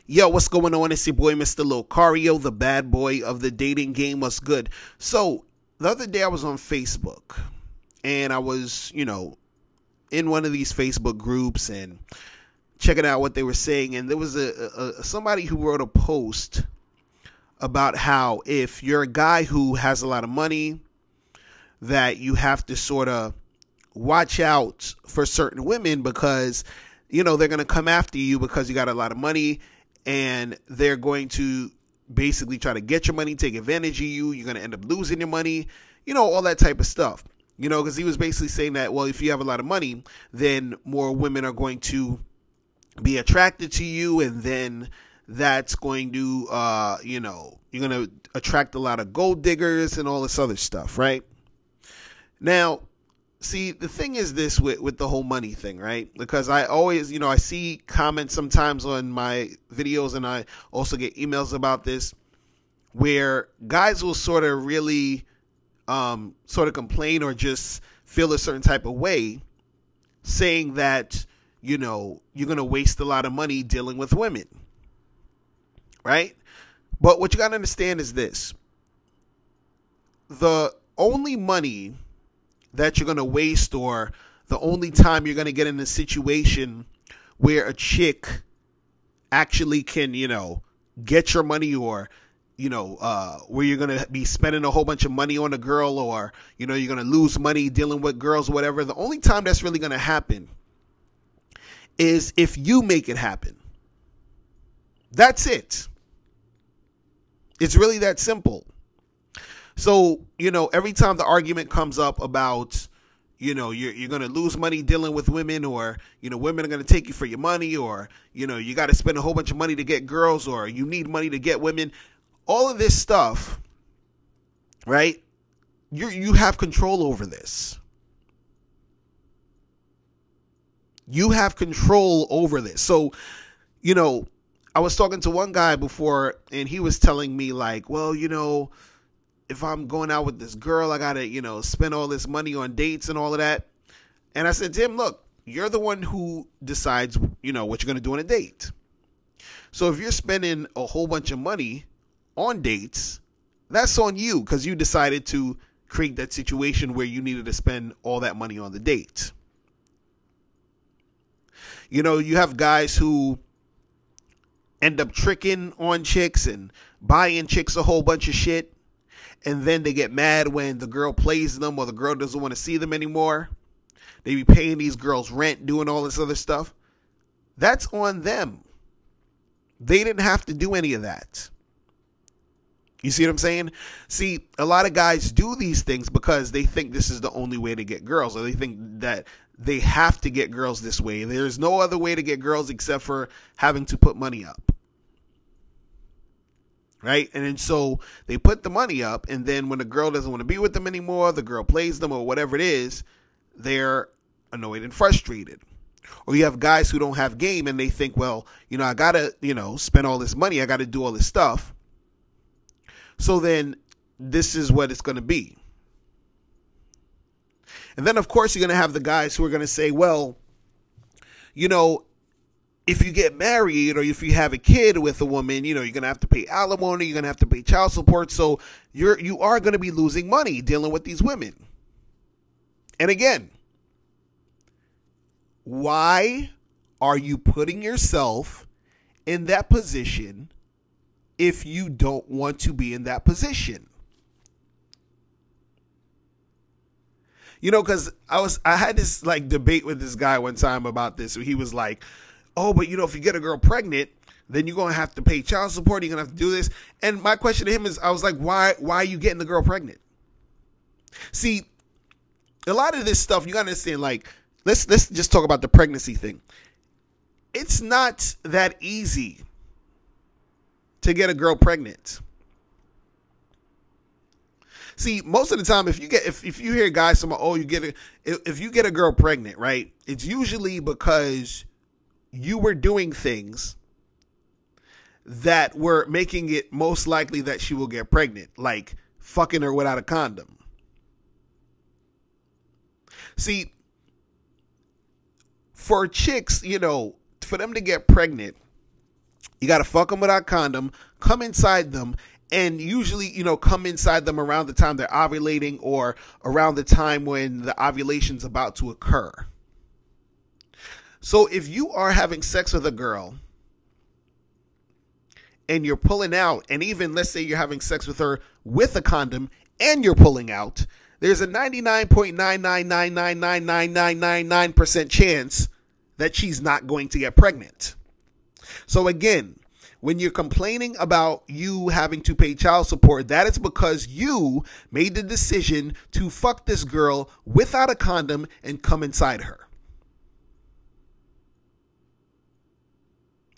Yo, what's going on? It's your boy, Mr. Locario, the bad boy of the dating game. What's good? So, the other day I was on Facebook, and I was, in one of these Facebook groups and checking out what they were saying, and there was somebody who wrote a post about how if you're a guy who has a lot of money, that you have to sort of watch out for certain women because they're going to come after you because you got a lot of money, and they're going to basically try to get your money, take advantage of you. You're going to end up losing your money, all that type of stuff, because he was basically saying that, well, if you have a lot of money, then more women are going to be attracted to you. And then that's going to, you're going to attract a lot of gold diggers and all this other stuff. Right now, see, the thing is this with the whole money thing, right? Because I always, I see comments sometimes on my videos, and I also get emails about this, where guys will sort of really sort of complain or just feel a certain type of way, saying that, you're going to waste a lot of money dealing with women, right? But what you got to understand is this. The only money that you're going to waste, or the only time you're going to get in a situation where a chick actually can, get your money, or, where you're going to be spending a whole bunch of money on a girl, or, you're going to lose money dealing with girls or whatever. The only time that's really going to happen is if you make it happen. That's it. It's really that simple. So, every time the argument comes up about, you're going to lose money dealing with women, or, women are going to take you for your money, or, you got to spend a whole bunch of money to get girls, or you need money to get women, all of this stuff, right? You have control over this. You have control over this. So, I was talking to one guy before, and he was telling me like, well, if I'm going out with this girl, I got to, spend all this money on dates and all of that. And I said to him, look, you're the one who decides, what you're going to do on a date. So if you're spending a whole bunch of money on dates, that's on you, because you decided to create that situation where you needed to spend all that money on the date. You have guys who end up tricking on chicks and buying chicks a whole bunch of shit, and then they get mad when the girl plays them, or the girl doesn't want to see them anymore. They be paying these girls rent, doing all this other stuff. That's on them. They didn't have to do any of that. You see what I'm saying? See, a lot of guys do these things because they think this is the only way to get girls, or they think that they have to get girls this way. There's no other way to get girls except for having to put money up. Right? And then so they put the money up, and then when the girl doesn't want to be with them anymore, the girl plays them or whatever it is, they're annoyed and frustrated. Or you have guys who don't have game, and they think, well, I got to, spend all this money. I got to do all this stuff. So then this is what it's going to be. And then, of course, you're going to have the guys who are going to say, well, if you get married, or if you have a kid with a woman, you're going to have to pay alimony, you're going to have to pay child support. So you are going to be losing money dealing with these women. And again, why are you putting yourself in that position if you don't want to be in that position? Because I had this debate with this guy one time about this. He was like, oh, but if you get a girl pregnant, then you're going to have to pay child support. You're going to have to do this. And my question to him is, I was like, why are you getting the girl pregnant? See, a lot of this stuff, you got to understand, let's just talk about the pregnancy thing. It's not that easy to get a girl pregnant. See, most of the time, if you hear guys say, oh, if you get a girl pregnant, right? It's usually because you were doing things that were making it most likely that she will get pregnant, like fucking her without a condom. See, for chicks, for them to get pregnant, You got to fuck them without condom, come inside them, and usually, come inside them around the time they're ovulating or around the time when the ovulation's about to occur. So if you are having sex with a girl and you're pulling out, and even let's say you're having sex with her with a condom and you're pulling out, there's a 99.9999999% chance that she's not going to get pregnant. So again, when you're complaining about you having to pay child support, that is because you made the decision to fuck this girl without a condom and come inside her.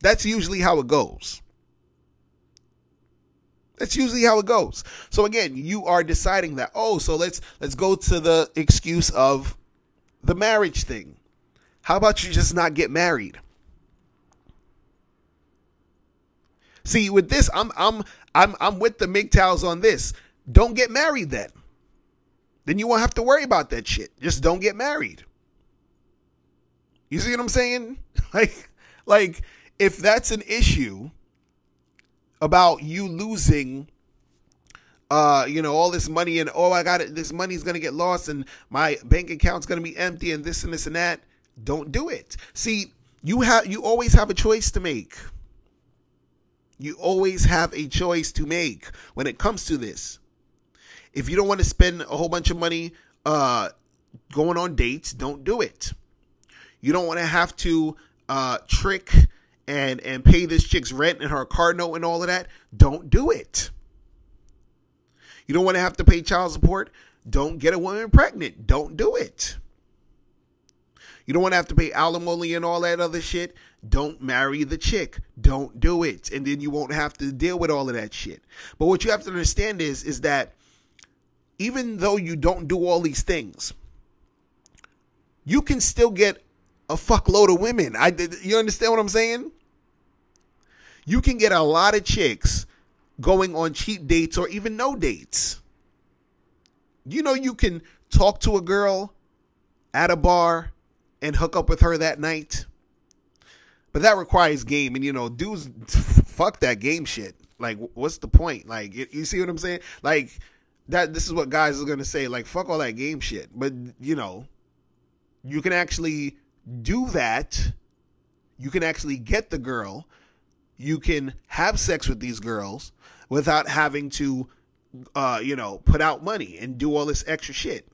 That's usually how it goes. That's usually how it goes. So again, you are deciding that, so let's go to the excuse of the marriage thing. How about you just not get married? See, with this, I'm with the MGTOWs on this. Don't get married then. Then you won't have to worry about that shit. Just don't get married. You see what I'm saying? Like if that's an issue about you losing all this money and this money's gonna get lost and my bank account's gonna be empty and this and this and that, don't do it. See, you always have a choice to make. You always have a choice to make when it comes to this. If you don't want to spend a whole bunch of money going on dates, don't do it. You don't want to have to trick and pay this chick's rent and her car note and all of that, don't do it. You don't want to have to pay child support, don't get a woman pregnant, don't do it. You don't want to have to pay alimony and all that other shit, don't marry the chick, don't do it. And then you won't have to deal with all of that shit. But what you have to understand is that even though you don't do all these things, you can still get a fuckload of women. You understand what I'm saying? You can get a lot of chicks going on cheap dates or even no dates. You can talk to a girl at a bar and hook up with her that night. But that requires game. And, dudes, fuck that game shit. Like, what's the point? Like, you see what I'm saying? Like, this is what guys are going to say. Like, fuck all that game shit. But, you can actually do that. You can actually get the girl. You can have sex with these girls without having to, put out money and do all this extra shit.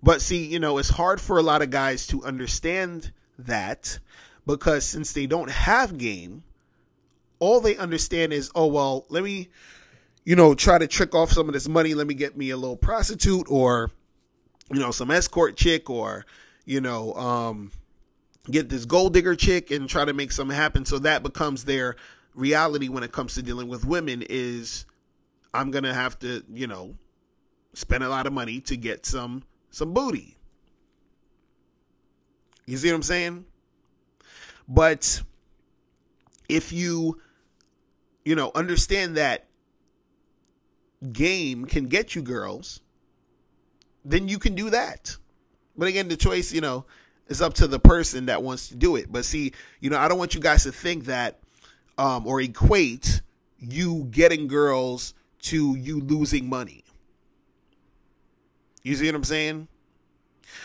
But see, it's hard for a lot of guys to understand that because since they don't have game, all they understand is, let me, try to trick off some of this money. Let me get me a little prostitute or, some escort chick or, get this gold digger chick and try to make something happen. So that becomes their reality when it comes to dealing with women is I'm going to have to, spend a lot of money to get some booty. You see what I'm saying? But if you understand that game can get you girls, then you can do that. But again, the choice, is up to the person that wants to do it. But see, I don't want you guys to think that or equate you getting girls to you losing money. You see what I'm saying?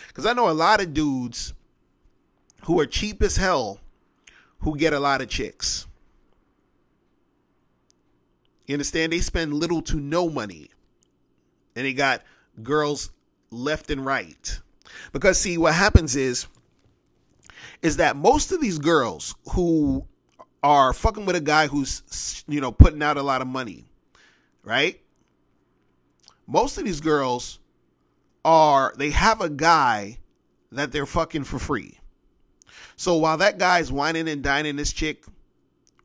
Because I know a lot of dudes who are cheap as hell who get a lot of chicks. You understand? They spend little to no money. And they got girls left and right. Because see, what happens is that most of these girls who are fucking with a guy who's, putting out a lot of money, right? Most of these girls they have a guy that they're fucking for free. So while that guy's whining and dining this chick,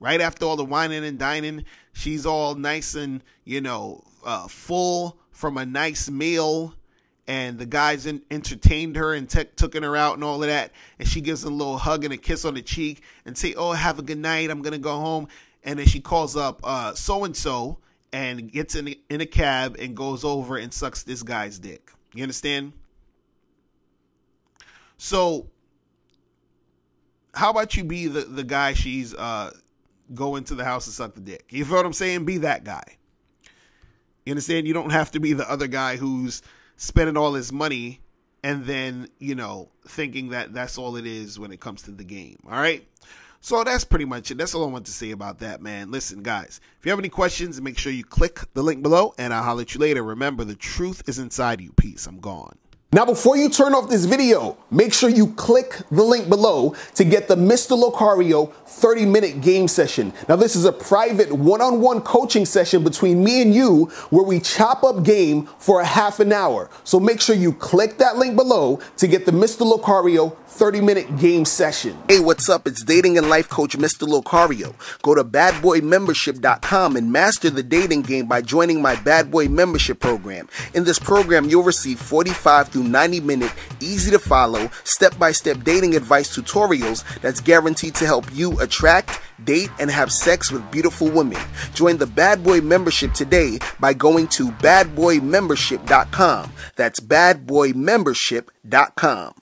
right after all the whining and dining, she's all nice and, full from a nice meal. And the guys entertained her and took her out and all of that. And she gives him a little hug and a kiss on the cheek and say, have a good night. I'm going to go home. And then she calls up so-and-so and gets in a cab and goes over and sucks this guy's dick. You understand? So how about you be the guy she's going to the house to suck the dick? You feel what I'm saying? Be that guy. You understand? You don't have to be the other guy who's spending all his money and then, you know, thinking that that's all it is when it comes to the game. All right? So that's pretty much it. That's all I want to say about that, man. Listen, guys, if you have any questions, make sure you click the link below, and I'll holler at you later. Remember, the truth is inside you. Peace. I'm gone. Now, before you turn off this video, make sure you click the link below to get the Mr. Locario 30-minute game session. Now, this is a private one-on-one coaching session between me and you where we chop up game for a half an hour. So make sure you click that link below to get the Mr. Locario 30-minute game session. Hey, what's up? It's dating and life coach Mr. Locario. Go to badboymembership.com and master the dating game by joining my Bad Boy membership program. In this program, you'll receive 45 through 90-minute, easy to follow, step-by-step dating advice tutorials that's guaranteed to help you attract, date, and have sex with beautiful women. Join the Bad Boy membership today by going to badboymembership.com. That's badboymembership.com.